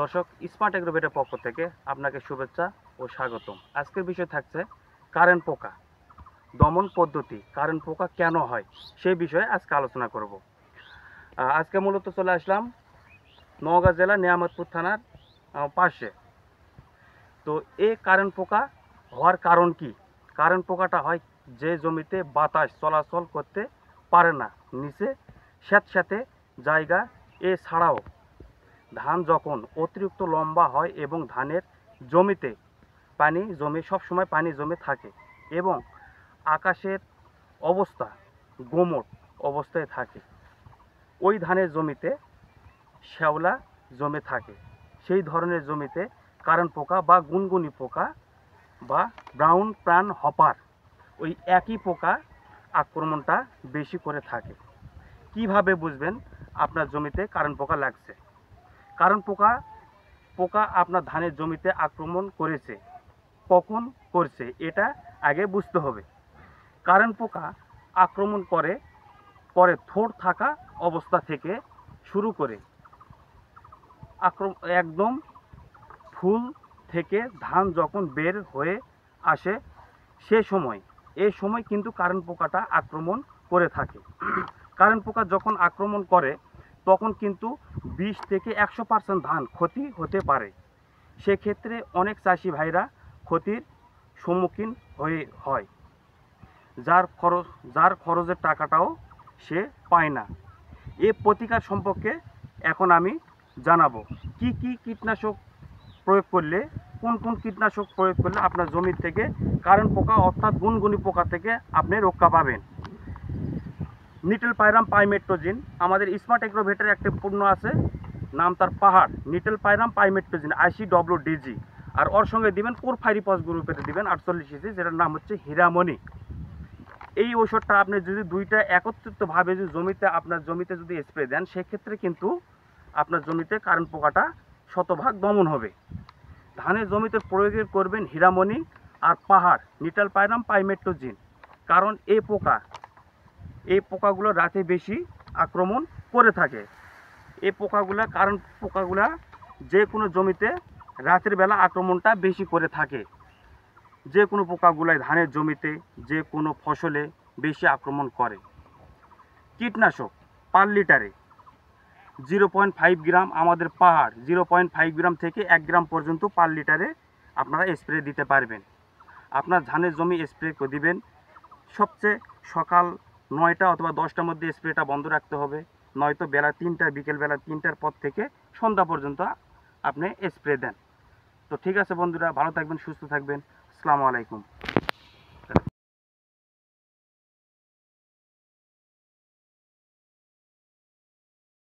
দর্শক, স্মার্ট এগ্রোভেটের পক্ষ থেকে আপনাকে শুভেচ্ছা ও স্বাগতম। আজকের বিষয় থাকছে কারেন্ট পোকা দমন পদ্ধতি। কারেন্ট পোকা কেন হয় সেই বিষয়ে আজকে আলোচনা করব। আজকে মূলত চলে আসলাম নওগাঁ জেলা নিয়ামতপুর থানার পাশে। তো এই কারেন্ট পোকা হওয়ার কারণ কি? কারেন্ট পোকাটা হয় যে জমিতে বাতাস চলাচল করতে পারে না, নিচে স্যাঁতস্যাঁতে জায়গা, এছাড়াও ধান যখন অতিরিক্ত লম্বা হয় এবং ধানের জমিতে পানি জমে, সবসময় পানি জমে থাকে এবং আকাশের অবস্থা গোমট অবস্থায় থাকে, ওই ধানের জমিতে শ্যাওলা জমে থাকে, সেই ধরনের জমিতে কারেন্ট পোকা বা গুনগুনি পোকা বা ব্রাউন প্রাণ হপার ওই একই পোকা আক্রমণটা বেশি করে থাকে। কিভাবে বুঝবেন আপনার জমিতে কারেন্ট পোকা লাগছে? কারেন্ট পোকা আপনার ধানের জমিতে আক্রমণ করেছে, কখন করছে এটা আগে বুঝতে হবে। কারেন্ট পোকা আক্রমণ করে থোড় থাকা অবস্থা থেকে শুরু করে একদম ফুল থেকে ধান যখন বের হয়ে আসে এই সময় কিন্তু কারেন্ট পোকাটা আক্রমণ করে থাকে। কারেন্ট পোকা যখন আক্রমণ করে তখন কিন্তু 20 থেকে 100% ধান ক্ষতি হতে পারে। সেক্ষেত্রে অনেক চাষি ভাইরা ক্ষতির সম্মুখীন হয়, যার খরচের টাকাটাও সে পায় না। এ প্রতিকার সম্পর্কে এখন আমি জানাবো। কি কীটনাশক প্রয়োগ করলে, কোন কীটনাশক প্রয়োগ করলে আপনার জমি থেকে কারেন্ট পোকা অর্থাৎ গুনগুনি পোকা থেকে আপনি রক্ষা পাবেন। নিটেল পাইরাম পাইমেট্রোজিন, আমাদের স্মার্ট এগ্রোভেটের একটা পণ্য আছে, নাম তার পাহাড়, নিটেল পাইরাম পাইমেট্রোজিন ICWDG, আর ওর সঙ্গে দিবেন কোরফাইরিপস গ্রুপের দিবেন 48 cc, যেটার নাম হচ্ছে হীরামণি। এই ওষুধটা আপনি যদি দুইটা একত্রিতভাবে আপনার জমিতে যদি স্প্রে দেন, সেক্ষেত্রে কিন্তু আপনার জমিতে কারেন্ট পোকাটা শতভাগ দমন হবে। ধানের জমিতে প্রয়োগ করবেন হীরামণি আর পাহাড়, নিটেল পাইরাম পাইমেট্রোজিন, কারণ এই পোকাগুলো রাতে বেশি আক্রমণ করে থাকে। এই কারেন্ট পোকাগুলা যে কোনো জমিতে রাতের বেলা আক্রমণটা বেশি করে থাকে। যে কোনো পোকাগুলাই ধানের জমিতে যে কোনো ফসলে বেশি আক্রমণ করে। কীটনাশক পার লিটারে 0.5 গ্রাম, আমাদের পাহাড় 0.5 গ্রাম থেকে 1 গ্রাম পর্যন্ত পার লিটারে আপনারা স্প্রে দিতে পারবেন। আপনার ধানের জমি স্প্রে করে দিবেন সবচেয়ে সকাল 9টা অথবা 10টার মধ্যে স্প্রেটা বন্ধ রাখতে হবে, নয়তো বেলা 3টা, বিকেলবেলা 3টার পর থেকে সন্ধ্যা পর্যন্ত আপনি স্প্রে দেন। তো ঠিক আছে বন্ধুরা, ভালো থাকবেন, সুস্থ থাকবেন। আসসালামু আলাইকুম।